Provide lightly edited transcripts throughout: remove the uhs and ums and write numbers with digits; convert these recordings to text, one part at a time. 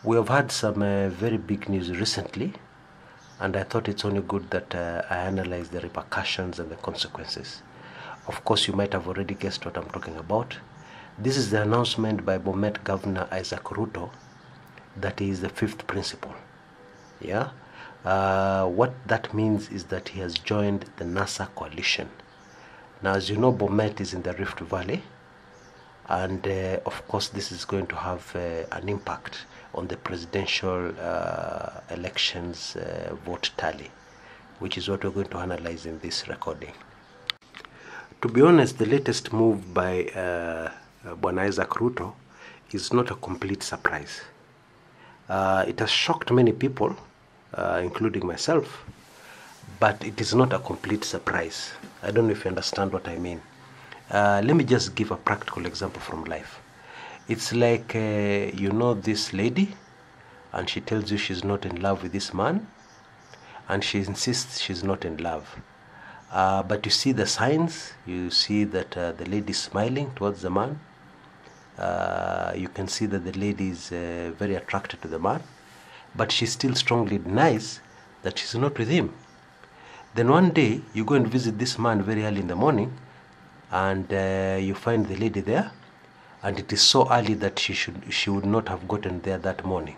We have had some very big news recently, and I thought it's only good that I analyze the repercussions and the consequences. Of course, you might have already guessed what I'm talking about. This is the announcement by Bomet Governor Isaac Ruto that he is the fifth principal. Yeah, what that means is that he has joined the NASA coalition. Now, as you know, Bomet is in the Rift Valley, and of course this is going to have an impact on the presidential elections vote tally, which is what we're going to analyze in this recording. To be honest, the latest move by Isaac Ruto is not a complete surprise. It has shocked many people, including myself, but it is not a complete surprise. I don't know if you understand what I mean. Let me just give a practical example from life. It's like, you know this lady, and she tells you she's not in love with this man, and she insists she's not in love. But you see the signs, you see that the lady is smiling towards the man. You can see that the lady is very attracted to the man, but she still strongly denies that she's not with him. Then one day, you go and visit this man very early in the morning, and you find the lady there, and it is so early that she would not have gotten there that morning.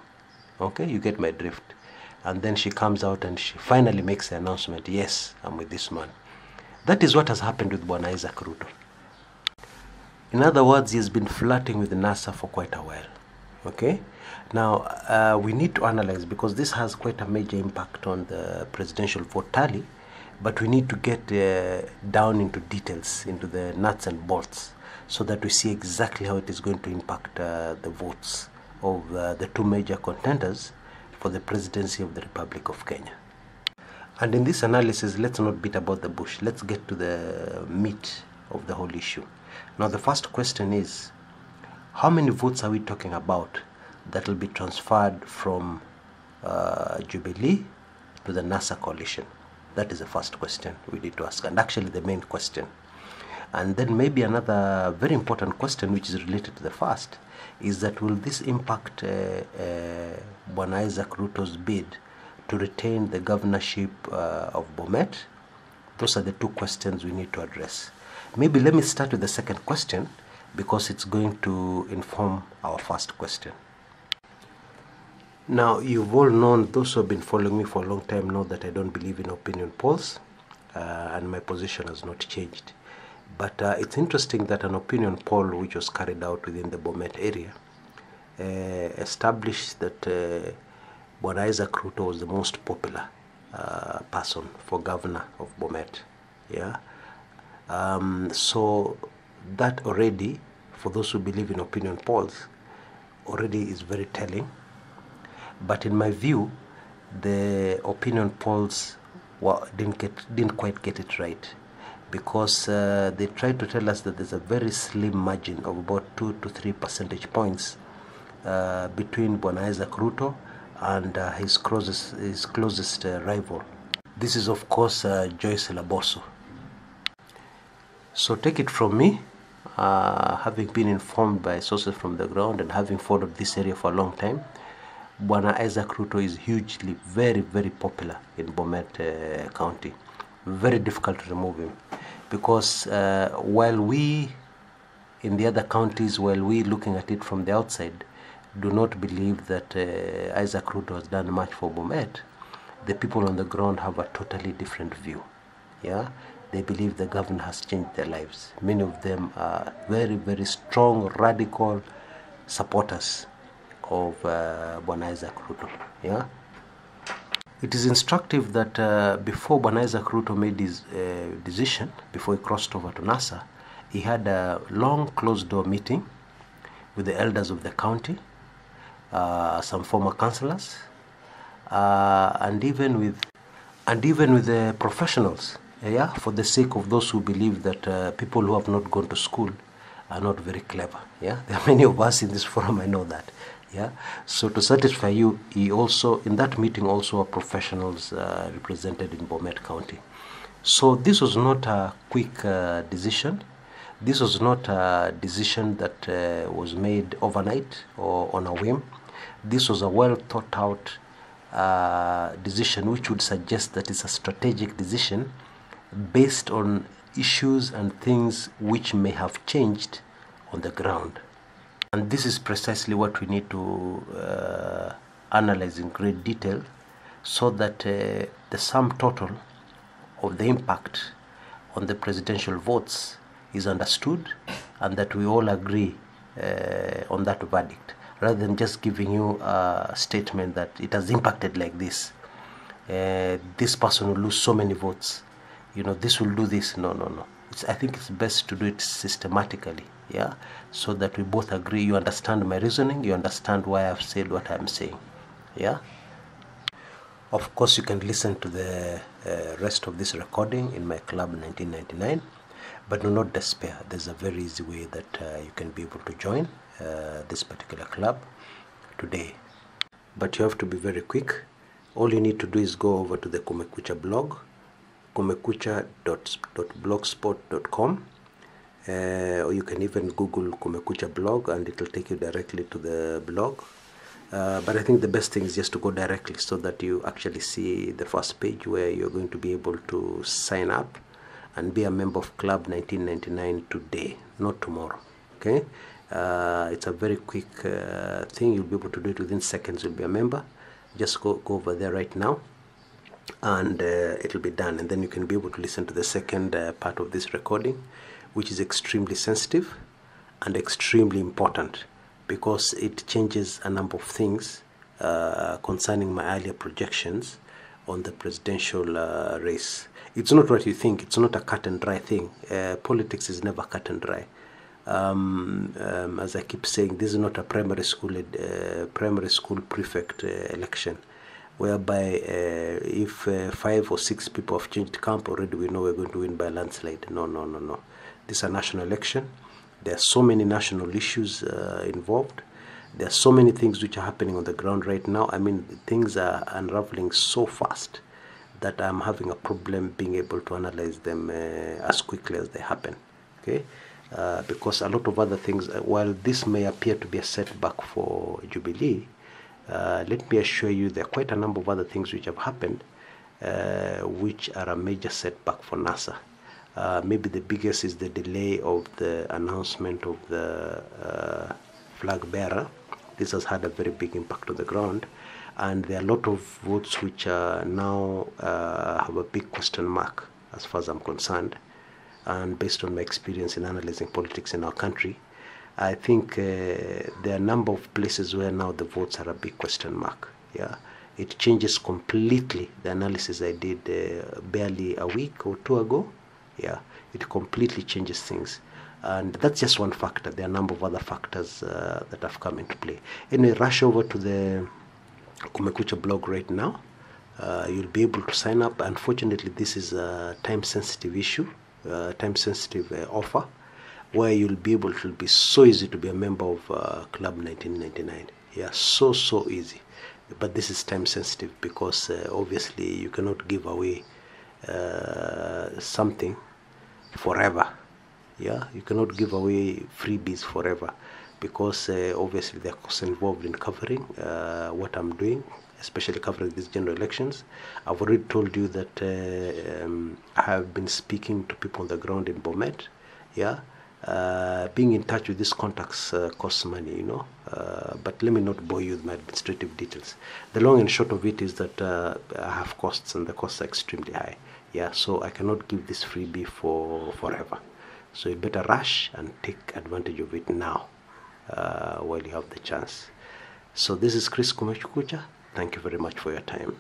Okay, you get my drift. And then she comes out and she finally makes the announcement, yes, I'm with this man. That is what has happened with Bwana Isaac Ruto. In other words, he has been flirting with NASA for quite a while. Okay, now we need to analyze, because this has quite a major impact on the presidential vote tally, but we need to get down into details, into the nuts and bolts, so that we see exactly how it is going to impact the votes of the two major contenders for the presidency of the Republic of Kenya. And in this analysis, let's not beat about the bush. Let's get to the meat of the whole issue. Now, the first question is, how many votes are we talking about that will be transferred from Jubilee to the NASA coalition? That is the first question we need to ask, and actually the main question. And then maybe another very important question, which is related to the first, is that will this impact Bwana Isaac Ruto's bid to retain the governorship of Bomet? Those are the two questions we need to address. Maybe let me start with the second question, because it's going to inform our first question. Now, you've all known, those who have been following me for a long time know that I don't believe in opinion polls, and my position has not changed. But it's interesting that an opinion poll which was carried out within the Bomet area established that Bwana Isaac Ruto was the most popular person for governor of Bomet. Yeah. So that already, for those who believe in opinion polls, already is very telling. But in my view, the opinion polls didn't quite get it right, because they tried to tell us that there's a very slim margin of about 2 to 3 percentage points between Bwana Isaac Ruto and his closest rival. This is, of course, Joyce Laboso. So take it from me, having been informed by sources from the ground and having followed this area for a long time, Bwana Isaac Ruto is hugely, very, very popular in Bomet County. Very difficult to remove him, because while we, in the other counties, while we looking at it from the outside, do not believe that Isaac Ruto has done much for Bomet, the people on the ground have a totally different view. Yeah, they believe the governor has changed their lives. Many of them are very, very strong, radical supporters of Bwana Isaac Ruto. Yeah. It is instructive that before Bwana Isaac Ruto made his decision, before he crossed over to NASA, he had a long closed-door meeting with the elders of the county, some former councillors, and even with the professionals. Yeah, for the sake of those who believe that people who have not gone to school are not very clever. Yeah, there are many of us in this forum, I know that. Yeah, so to satisfy you, he also, in that meeting, also are professionals represented in Bomet County. So this was not a quick decision. This was not a decision that was made overnight or on a whim, This was a well thought out decision, which would suggest that it's a strategic decision based on issues and things which may have changed on the ground. And this is precisely what we need to analyze in great detail, so that the sum total of the impact on the presidential votes is understood, and that we all agree on that verdict, rather than just giving you a statement that it has impacted like this. This person will lose so many votes. This will do this. No. I think it's best to do it systematically, yeah, so that we both agree. You understand my reasoning. You understand why I've said what I'm saying, yeah. Of course, you can listen to the rest of this recording in my club 1999, but do not despair. There's a very easy way that you can be able to join this particular club today. But you have to be very quick. All you need to do is go over to the Kumekucha blog, kumekucha.blogspot.com, or you can even Google Kumekucha blog and it will take you directly to the blog. But I think the best thing is just to go directly, so that you actually see the first page where you're going to be able to sign up and be a member of Club 1999 today, not tomorrow. Okay, it's a very quick thing. You'll be able to do it within seconds. You'll be a member. Just go over there right now, and it'll be done. And then you can be able to listen to the second part of this recording, which is extremely sensitive and extremely important, because it changes a number of things concerning my earlier projections on the presidential race. It's not what you think. It's not a cut and dry thing. Politics is never cut and dry. As I keep saying, this is not a primary school prefect election, whereby if 5 or 6 people have changed camp already, we know we're going to win by a landslide. No. This is a national election. There are so many national issues involved. There are so many things which are happening on the ground right now. I mean, things are unraveling so fast that I'm having a problem being able to analyze them as quickly as they happen. Okay, because a lot of other things, while this may appear to be a setback for Jubilee, let me assure you there are quite a number of other things which have happened which are a major setback for NASA. Maybe the biggest is the delay of the announcement of the flag bearer. This has had a very big impact on the ground, and there are a lot of votes which are now have a big question mark as far as I'm concerned. And based on my experience in analyzing politics in our country, I think there are a number of places where now the votes are a big question mark. Yeah, it changes completely the analysis I did barely a week or 2 ago. Yeah, it completely changes things. And that's just one factor. There are a number of other factors that have come into play. Anyway, rush over to the Kumekucha blog right now. You'll be able to sign up. Unfortunately, this is a time-sensitive issue, time-sensitive offer, where you'll be able to be so easy to be a member of Club 1999. Yeah, so easy. But this is time-sensitive because obviously you cannot give away something forever. Yeah, you cannot give away freebies forever, because obviously there are costs involved in covering what I'm doing, especially covering these general elections. I've already told you that I have been speaking to people on the ground in Bomet. Yeah, being in touch with these contacts costs money, you know. But let me not bore you with my administrative details. The long and short of it is that I have costs, and the costs are extremely high. Yeah, so I cannot give this freebie forever. So you better rush and take advantage of it now while you have the chance. So this is Chris Kumekucha. Thank you very much for your time.